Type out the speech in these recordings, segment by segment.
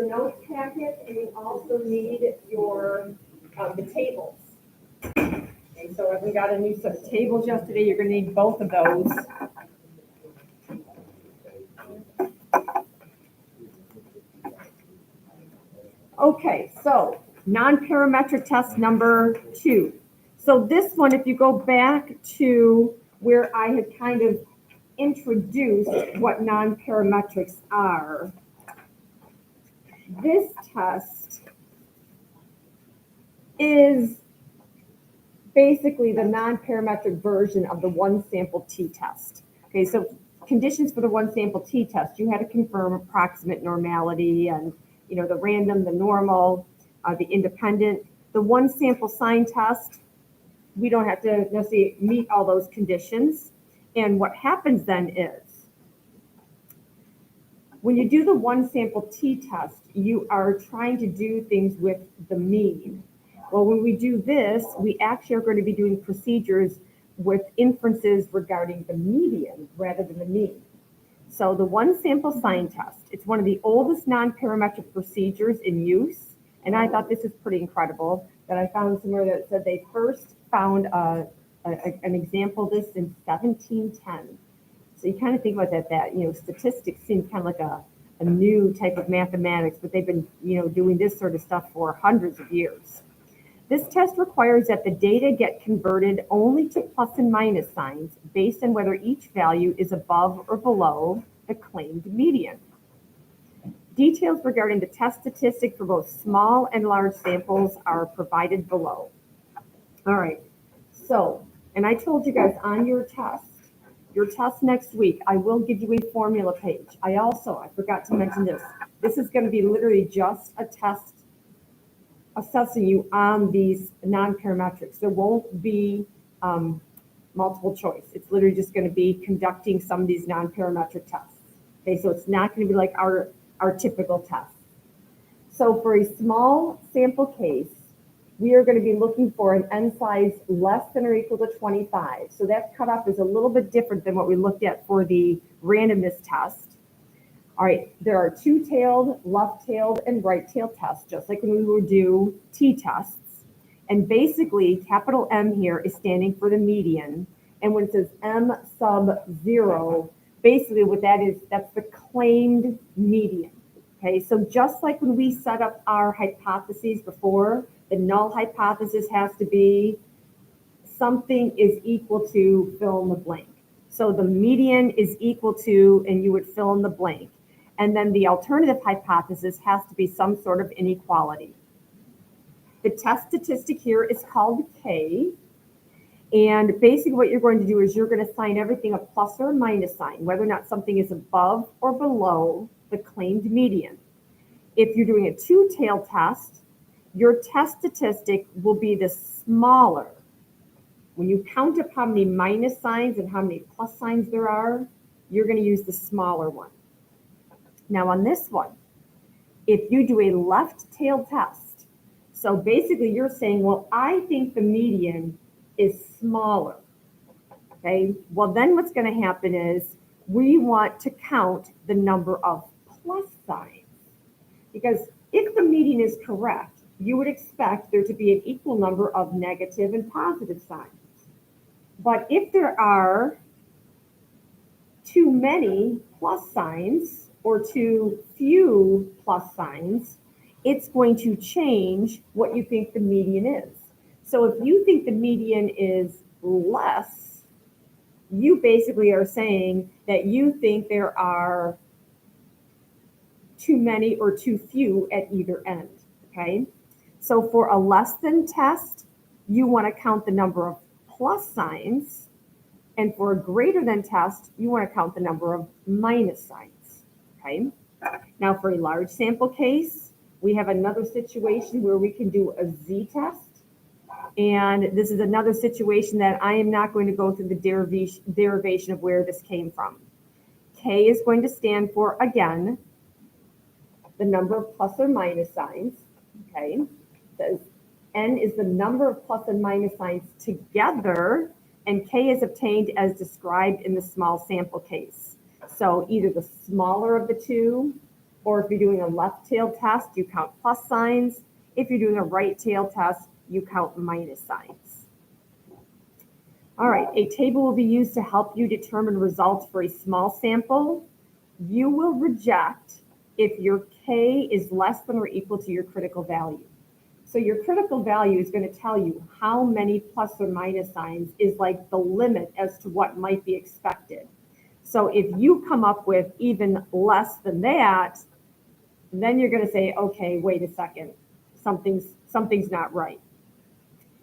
your notes packet, and you also need your the tables. Okay, so we got a new set of tables yesterday. You're going to need both of those. Okay, so non-parametric test number 2. So this one, if you go back to where I had kind of introduced what non-parametrics are, this test is basically the non-parametric version of the one sample t-test. Okay, so conditions for the one sample t-test, you had to confirm approximate normality and the random, the normal, the independent. The one sample sign test, we don't have to necessarily meet all those conditions. And what happens then is, when you do the one sample t-test, you are trying to do things with the mean. Well, when we do this, we actually are going to be doing procedures with inferences regarding the median rather than the mean. So the one sample sign test, it's one of the oldest non-parametric procedures in use. And I thought this was pretty incredible that I found somewhere that said they first found an example of this in 1710. So you kind of think about that statistics seems kind of like a new type of mathematics, but they've been, doing this sort of stuff for hundreds of years. This test requires that the data get converted only to plus and minus signs based on whether each value is above or below the claimed median. Details regarding the test statistic for both small and large samples are provided below. All right, so, and I told you guys on your test next week, I will give you a formula page. I forgot to mention this. This is going to be literally just a test assessing you on these non-parametrics. There won't be multiple choice. It's literally just going to be conducting some of these non-parametric tests. Okay, so it's not going to be like our typical test. So for a small sample case, we are going to be looking for an n size less than or equal to 25. So that cutoff is a little bit different than what we looked at for the randomness test. All right, there are two-tailed, left-tailed, and right-tailed tests, just like when we would do t-tests. And basically, capital M here is standing for the median. And when it says M sub 0, basically what that is, that's the claimed median. Okay, so just like when we set up our hypotheses before, the null hypothesis has to be something is equal to fill in the blank. So the median is equal to, and you would fill in the blank. And then the alternative hypothesis has to be some sort of inequality. The test statistic here is called K. And basically what you're going to do is you're going to assign everything a plus or a minus sign, whether or not something is above or below the claimed median. If you're doing a two-tailed test, your test statistic will be the smaller. When you count up how many minus signs and how many plus signs there are, you're going to use the smaller one. Now on this one, if you do a left-tailed test, so basically you're saying, well, I think the median is smaller. Okay, well then what's going to happen is we want to count the number of plus signs. Because if the median is correct, you would expect there to be an equal number of negative and positive signs. But if there are too many plus signs or too few plus signs, it's going to change what you think the median is. So if you think the median is less, you basically are saying that you think there are too many or too few at either end, okay? So for a less than test, you want to count the number of plus signs, and for a greater than test, you want to count the number of minus signs, okay? Now for a large sample case, we have another situation where we can do a z-test, and this is another situation that I am not going to go through the derivation of where this came from. K is going to stand for, again, the number of plus or minus signs, okay? Says N is the number of plus and minus signs together, and K is obtained as described in the small sample case. So either the smaller of the two Or if you're doing a left-tailed test, you count plus signs. If you're doing a right-tailed test, you count minus signs. All right, a table will be used to help you determine results for a small sample. You will reject if your K is less than or equal to your critical value. So your critical value is going to tell you how many plus or minus signs is like the limit as to what might be expected. So if you come up with even less than that, then you're going to say, okay, wait a second, something's not right.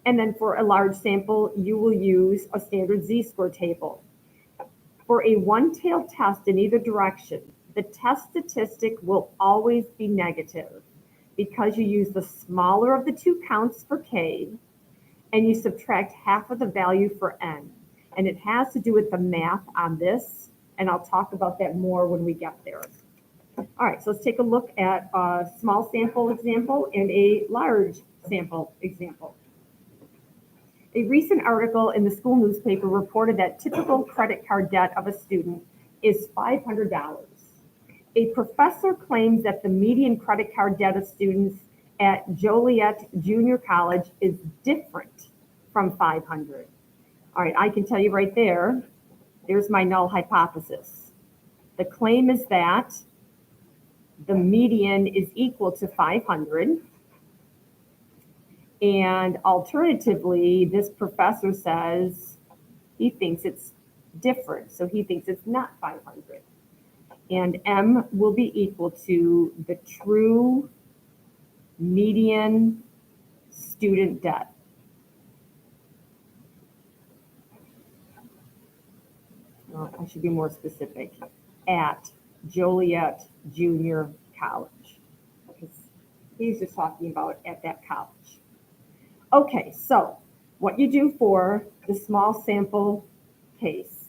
And then for a large sample, you will use a standard z-score table. For a one-tailed test in either direction, the test statistic will always be negative because you use the smaller of the two counts for K and you subtract half of the value for N. And it has to do with the math on this, and I'll talk about that more when we get there. All right, so let's take a look at a small sample example and a large sample example. A recent article in the school newspaper reported that typical credit card debt of a student is $500. A professor claims that the median credit card debt of students at Joliet Junior College is different from $500. All right, I can tell you right there, there's my null hypothesis. The claim is that the median is equal to 500. And alternatively, this professor says he thinks it's different. So he thinks it's not 500. And M will be equal to the true median student debt. Well, I should be more specific. At Joliet Junior College. Because he's just talking about at that college. Okay, so what you do for the small sample case.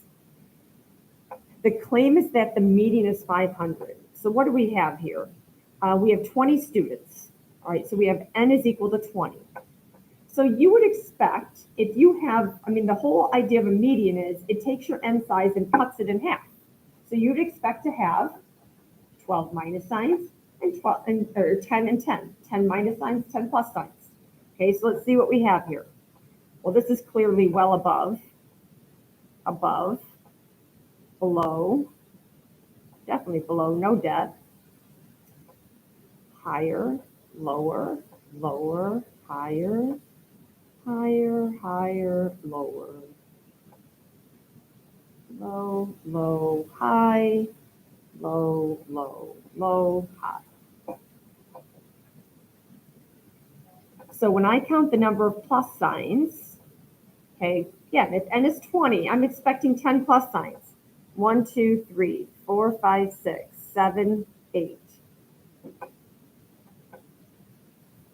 The claim is that the median is 500. So what do we have here? We have 20 students. All right, so we have N is equal to 20. So you would expect if you have, the whole idea of a median is it takes your N size and cuts it in half. So you'd expect to have 12 minus signs and 10 and 10. 10 minus signs, 10 plus signs. Okay, so let's see what we have here. Well, this is clearly well above, below, definitely below, no debt, higher, lower, lower, higher, higher, higher, lower, low, low, high, low, low, low, high. So when I count the number of plus signs, okay, again, if N is 20, I'm expecting 10 plus signs. 1, 2, 3, 4, 5, 6, 7, 8.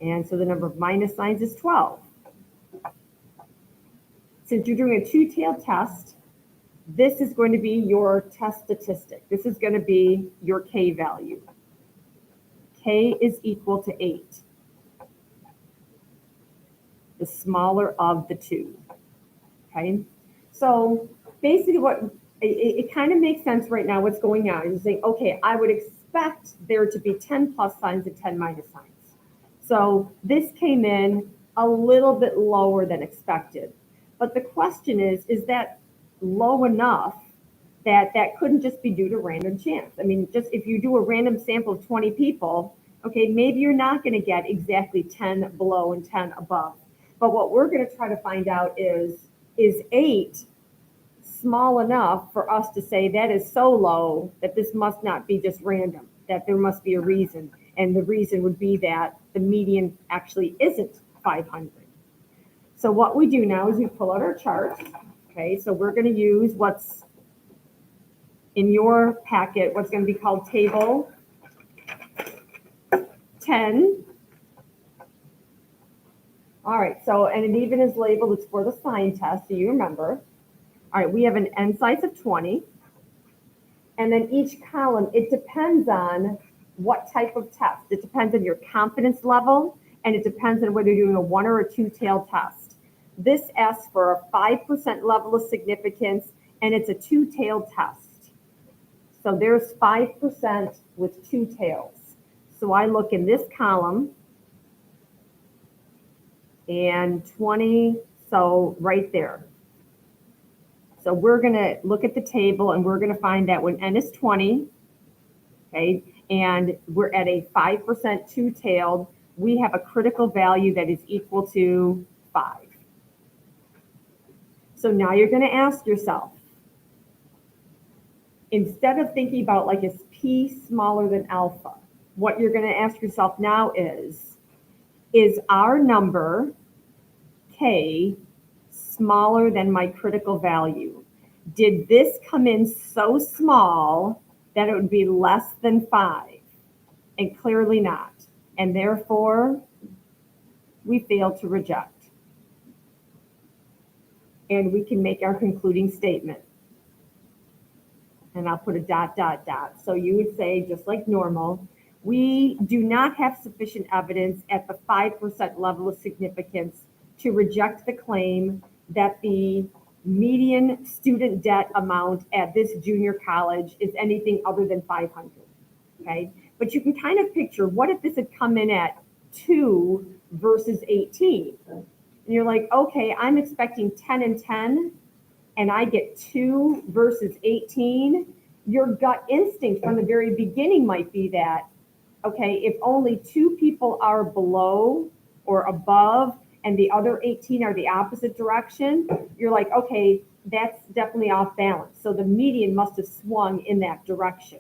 And so the number of minus signs is 12. Since you're doing a two-tailed test, this is going to be your test statistic. This is going to be your K value. K is equal to 8. The smaller of the two, okay? So basically it kind of makes sense right now what's going on. You're saying, okay, I would expect there to be 10 plus signs and 10 minus signs. So this came in a little bit lower than expected. But the question is that low enough that couldn't just be due to random chance? Just if you do a random sample of 20 people, okay, maybe you're not going to get exactly 10 below and 10 above. But what we're going to try to find out is 8 small enough for us to say that is so low that this must not be just random, that there must be a reason. And the reason would be that the median actually isn't 500. So what we do now is we pull out our chart. Okay, so we're going to use what's in your packet, what's going to be called table 10. All right, so, and it even is labeled, it's for the sign test, so you remember. All right, we have an N size of 20. And then each column, it depends on what type of test. It depends on your confidence level, and it depends on whether you're doing a 1 or a 2-tailed test. This asks for a 5% level of significance, and it's a 2-tailed test. So there's 5% with 2 tails. So I look in this column and 20, so right there. So we're going to look at the table and we're going to find that when n is 20, okay, and we're at a 5% two-tailed, we have a critical value that is equal to 5. So now you're going to ask yourself, instead of thinking about like is p smaller than alpha, what you're going to ask yourself now is our number k smaller than my critical value? Did this come in so small that it would be less than 5? And clearly not. And therefore, we fail to reject. And we can make our concluding statement. And I'll put a ... So you would say, just like normal, we do not have sufficient evidence at the 5% level of significance to reject the claim that the median student debt amount at this junior college is anything other than 500, okay? But you can kind of picture, what if this had come in at 2 versus 18? And you're like, okay, I'm expecting 10 and 10, and I get 2 versus 18. Your gut instinct from the very beginning might be that, okay, if only 2 people are below or above and the other 18 are the opposite direction, you're like, okay, that's definitely off balance. So the median must have swung in that direction,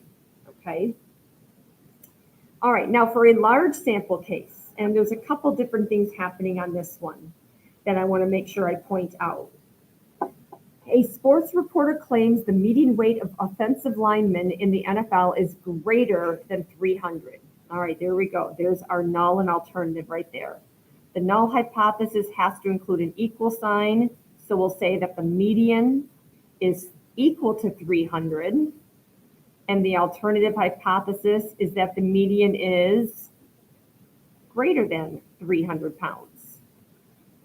okay? All right, now for a large sample case, and there's a couple different things happening on this one that I want to make sure I point out. A sports reporter claims the median weight of offensive linemen in the NFL is greater than 300. All right, there we go. There's our null and alternative right there. The null hypothesis has to include an equal sign. So we'll say that the median is equal to 300. And the alternative hypothesis is that the median is greater than 300 pounds,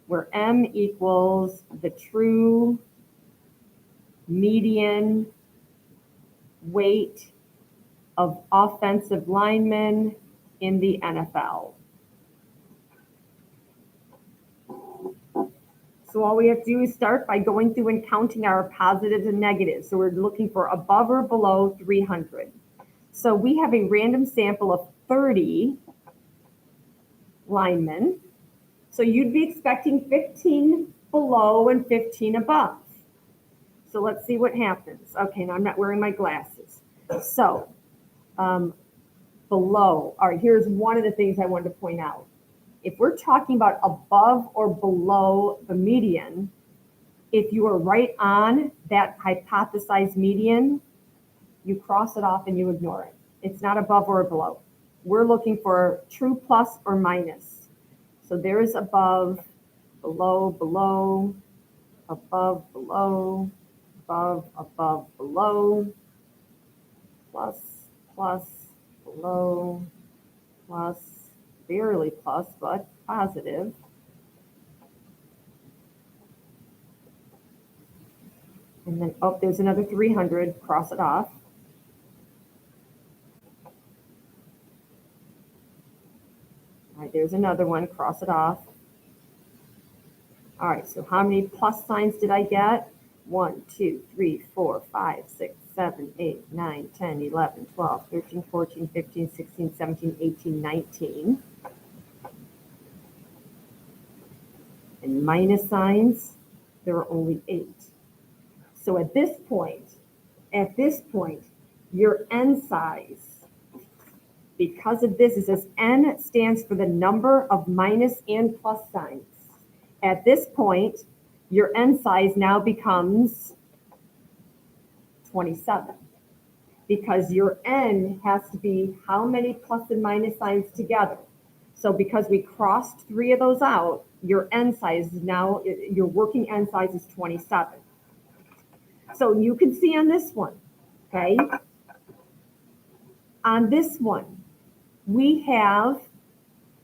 where M equals the true median weight of offensive linemen in the NFL. So all we have to do is start by going through and counting our positives and negatives. So we're looking for above or below 300. So we have a random sample of 30 linemen. So you'd be expecting 15 below and 15 above. So let's see what happens. Okay, now I'm not wearing my glasses. So below, all right, here's one of the things I wanted to point out. If we're talking about above or below the median, if you are right on that hypothesized median, you cross it off and you ignore it. It's not above or below. We're looking for true plus or minus. So there's above, below, below, above, below, above, below, plus, plus, below, plus, barely plus, but positive. And then, oh, there's another 300, cross it off. All right, there's another one, cross it off. All right, so how many plus signs did I get? 1, 2, 3, 4, 5, 6, 7, 8, 9, 10, 11, 12, 13, 14, 15, 16, 17, 18, 19. And minus signs, there are only 8. So at this point, your n size, because of this, it says n stands for the number of minus and plus signs. At this point, your n size now becomes 27, because your n has to be how many plus and minus signs together. So because we crossed 3 of those out, your n size is now, your working n size is 27. So you can see on this one, okay? On this one, we have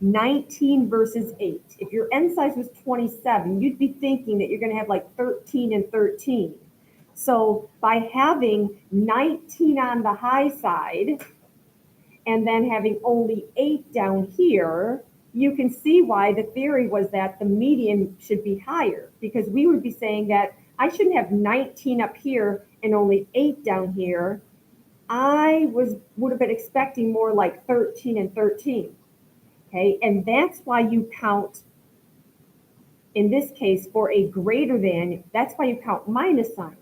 19 versus 8. If your n size was 27, you'd be thinking that you're going to have like 13 and 13. So by having 19 on the high side and then having only 8 down here, you can see why the theory was that the median should be higher, because we would be saying that I shouldn't have 19 up here and only 8 down here. I would have been expecting more like 13 and 13. Okay, and that's why you count, in this case, for a greater than, that's why you count minus signs.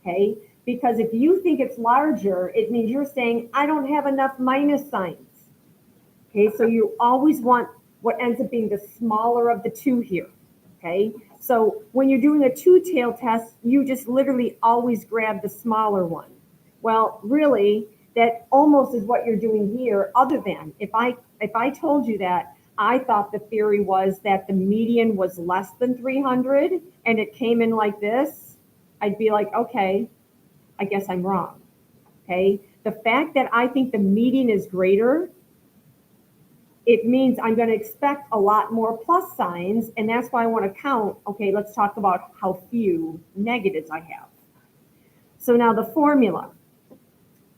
Okay, because if you think it's larger, it means you're saying, I don't have enough minus signs. Okay, so you always want what ends up being the smaller of the two here. Okay, so when you're doing a two-tail test, you just literally always grab the smaller one. Well, really, that almost is what you're doing here, other than if I told you that I thought the theory was that the median was less than 300 and it came in like this, I'd be like, okay, I guess I'm wrong. Okay, the fact that I think the median is greater, it means I'm going to expect a lot more plus signs, and that's why I want to count. Okay, let's talk about how few negatives I have. So now the formula.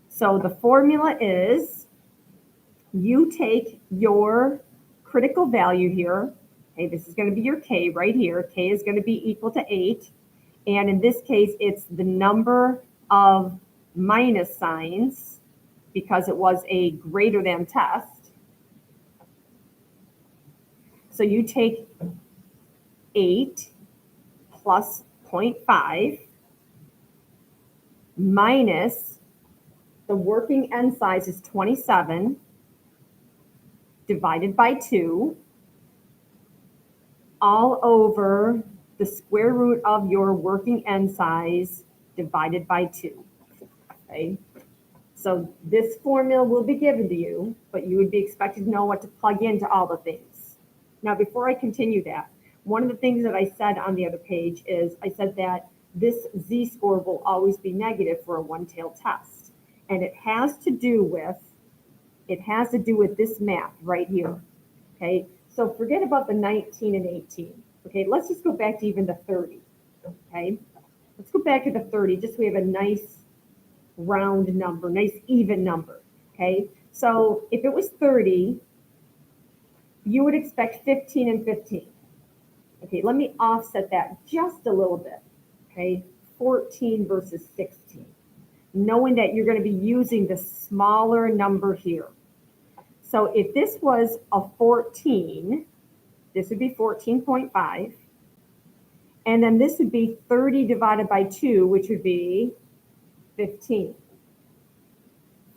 So the formula is you take your critical value here. Okay, this is going to be your K right here. K is going to be equal to 8. And in this case, it's the number of minus signs because it was a greater than test. So you take 8 plus 0.5 minus the working end size is 27 divided by 2 all over the square root of your working end size divided by 2. Okay? So this formula will be given to you, but you would be expected to know what to plug into all the things. Now, before I continue that, one of the things that I said on the other page is I said that this z-score will always be negative for a one-tailed test. And it has to do with this math right here. Okay, so forget about the 19 and 18. Okay, let's just go back to even the 30. Okay, let's go back to the 30, just so we have a nice round number, nice even number. Okay, so if it was 30, you would expect 15 and 15. Okay, let me offset that just a little bit. Okay, 14 versus 16. Knowing that you're going to be using the smaller number here. So if this was a 14, this would be 14.5. And then this would be 30 divided by 2, which would be 15.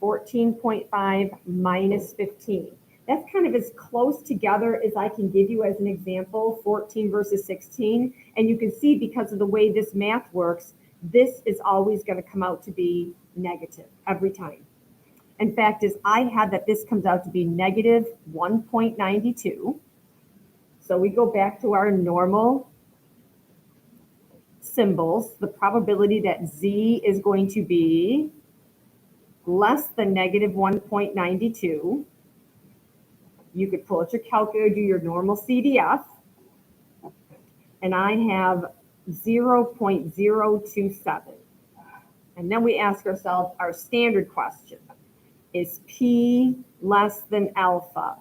14.5 minus 15. That's kind of as close together as I can give you as an example, 14 versus 16. And you can see because of the way this math works, this is always going to come out to be negative every time. In fact, is I had that this comes out to be negative 1.92. So we go back to our normal symbols. The probability that z is going to be less than negative 1.92. You could pull out your calculator, do your normal CDF, and I have 0.027. And then we ask ourselves our standard question. Is P less than alpha?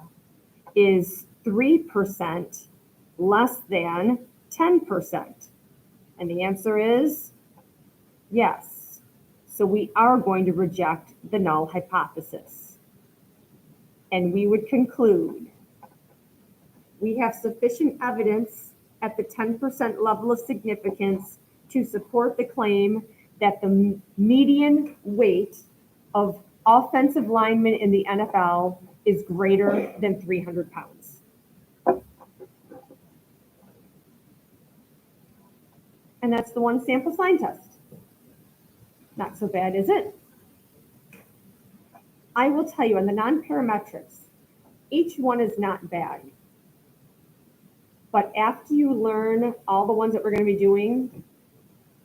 Is 3% less than 10%? And the answer is yes. So we are going to reject the null hypothesis. And we would conclude we have sufficient evidence at the 10% level of significance to support the claim that the median weight of offensive linemen in the NFL is greater than 300 pounds. And that's the one sample sign test. Not so bad, is it? I will tell you, on the non-parametrics, each one is not bad. But after you learn all the ones that we're going to be doing,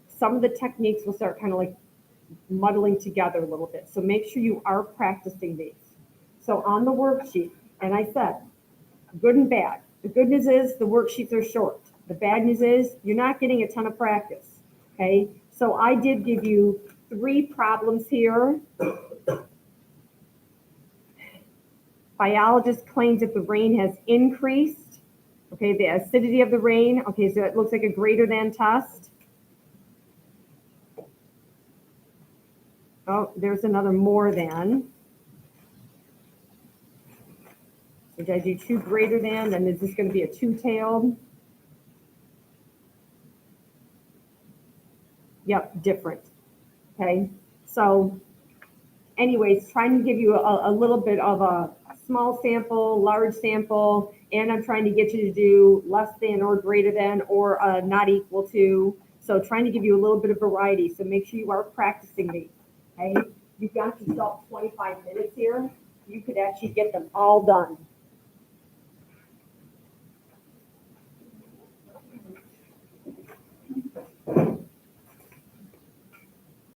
some of the techniques will start kind of like muddling together a little bit. So make sure you are practicing these. So on the worksheet, and I said, good and bad. The good news is the worksheets are short. The bad news is you're not getting a ton of practice. Okay, So I did give you 3 problems here. Biologist claims that the rain has increased. Okay, the acidity of the rain. Okay, so it looks like a greater than test. Oh, there's another more than. So did I do 2 greater than? Then is this going to be a 2-tailed? Yep, different. Okay, so anyways, trying to give you a little bit of a small sample, large sample, and I'm trying to get you to do less than or greater than or not equal to. So trying to give you a little bit of variety. So make sure you are practicing these. Okay, you've got yourself 25 minutes here. You could actually get them all done.